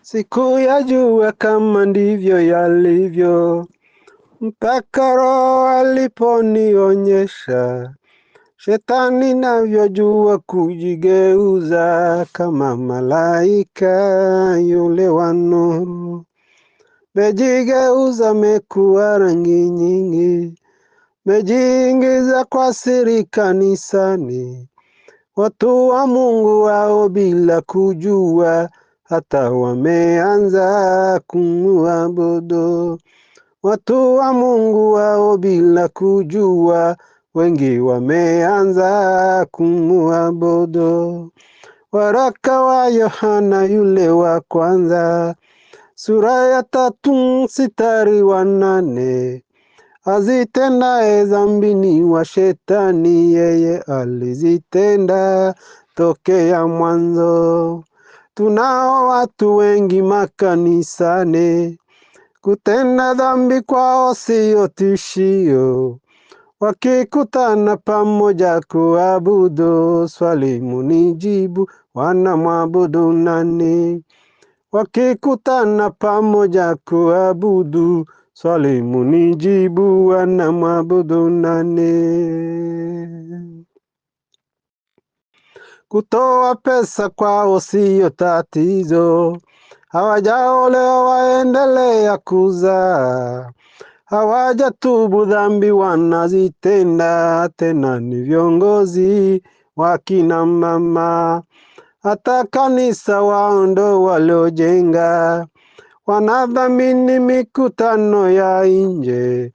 Sikuyajua kama ndivyo yalivyo, mpaka Roho aliponionyesha. Shetani navyojua kujigeuza kama malaika yule wa nuru. Mejigeuza mekuwa rangi nyingi, mejiingiza kwa siri kanisani. Watu wa Mungu wao bila kujua, hata wameanza kumuabudu. Watu wa Mungu wao bila kujua, wengi wameanza kumuabudu. Waraka wa Yohana yule wa kwanza, sura ya 3 mstari wa 8. Azitendaye dhambi ni wa Shetani, yeye alizitenda tokea mwanzo. Tunao watu wengi makanisani, kutenda dhambi kwao sio tishio. Wakikutana pamoja kuabudu, swali munijibu, wanamwabudu nani? Wakikutana pamoja kuabudu, swali munijibu, wanamwabudu nani? Kutoa pesa kwao sio tatizo, hawajaolewa waendelea kuzaa. Hawajatubu dhambi wanazitenda, tena ni viongozi wakina mama. Hata kanisa wao ndo waliojenga, wanadhamini mikutano ya nje.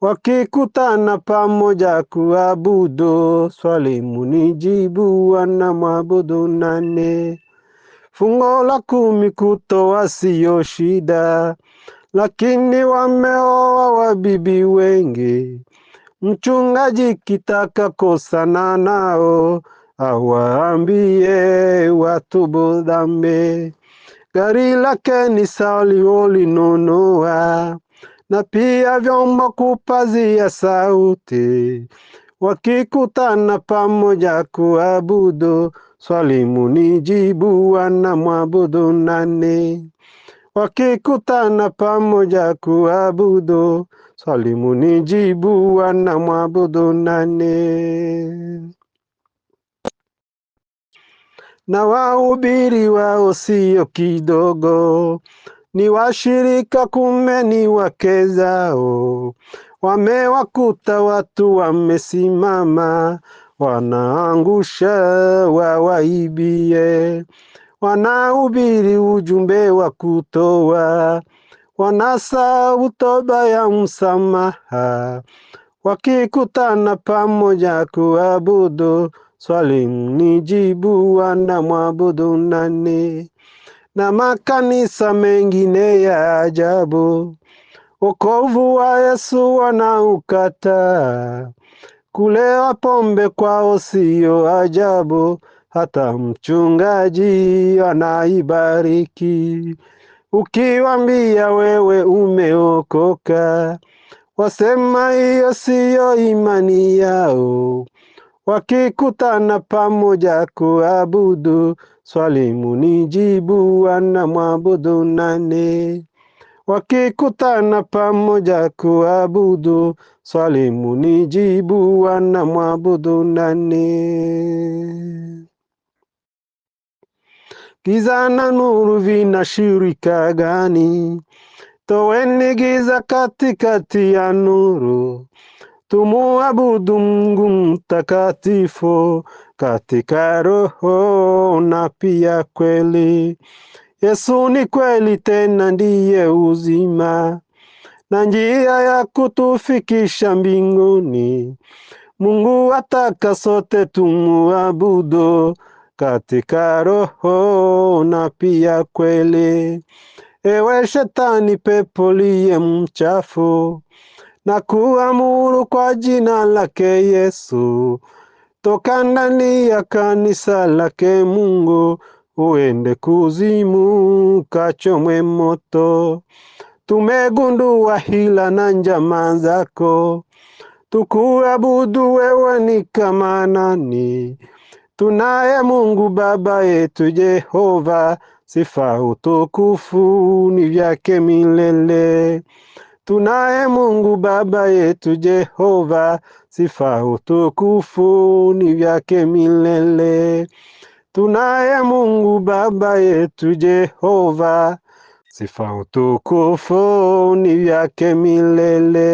Wakikutana pamoja kuabudu, swali munijibu, wanamwabudu nani? Fungo la 10 kutoa sio shida, lakini wameoa wabibi wengi. Mchungaji kitaka kosana nao, awaambie watubu dhambi. Gari lake ni linunua, na pia vyombo kupazia sauti. Wakikutana pamoja kuabudu, swali munijibu, wanamwabudu nani? Wakikutana pamoja kuabudu, swali munijibu, wanamwabudu nani? Na wahubiri wao sio kidogo, ni washirika kumbe ni wake zao. Wamewakuta watu wamesimama, wanaangusha wawaibie. Wanahubiri ujumbe wa kutoa, wanasahau toba ya msamaha. Wakikutana pamoja kuabudu, swali mnijibu, wanamwabudu nani? Na makanisa mengine ya ajabu, wokovu wa Yesu wanaukataa. Kulewa pombe kwao sio ajabu, hata mchungaji anaibariki. Ukiwaambia wewe umeokoka, wasema hiyo siyo imani yao. Wakikutana pamoja kuabudu, swali munijibu, wanamwabudu nani? Wakikutana pamoja kuabudu, swali munijibu, wanamwabudu nani? Giza na nuru vinashirika gani? Toweni giza katikati ya nuru, tumuabudu Mungu mtakatifu katika roho na pia kweli. Yesu ni kweli tena ndiye uzima, na njia ya kutufikisha mbinguni. Mungu ataka sote tumuabudu katika roho na pia kweli. Ewe Shetani, pepo liye mchafu, na kuamuru kwa jina lake Yesu, toka ndani ya kanisa lake Mungu, uende kuzimu kachomwe moto. Tumegundua hila na njama zako, tukuabudu wewe ni kama nani? Tunaye Mungu Baba yetu Jehova, sifa utukufu ni vyake milele. Tunaye Mungu Baba yetu Jehova, sifa utukufu ni vyake milele. Tunaye Mungu Baba yetu Jehova, sifa utukufu ni vyake milele.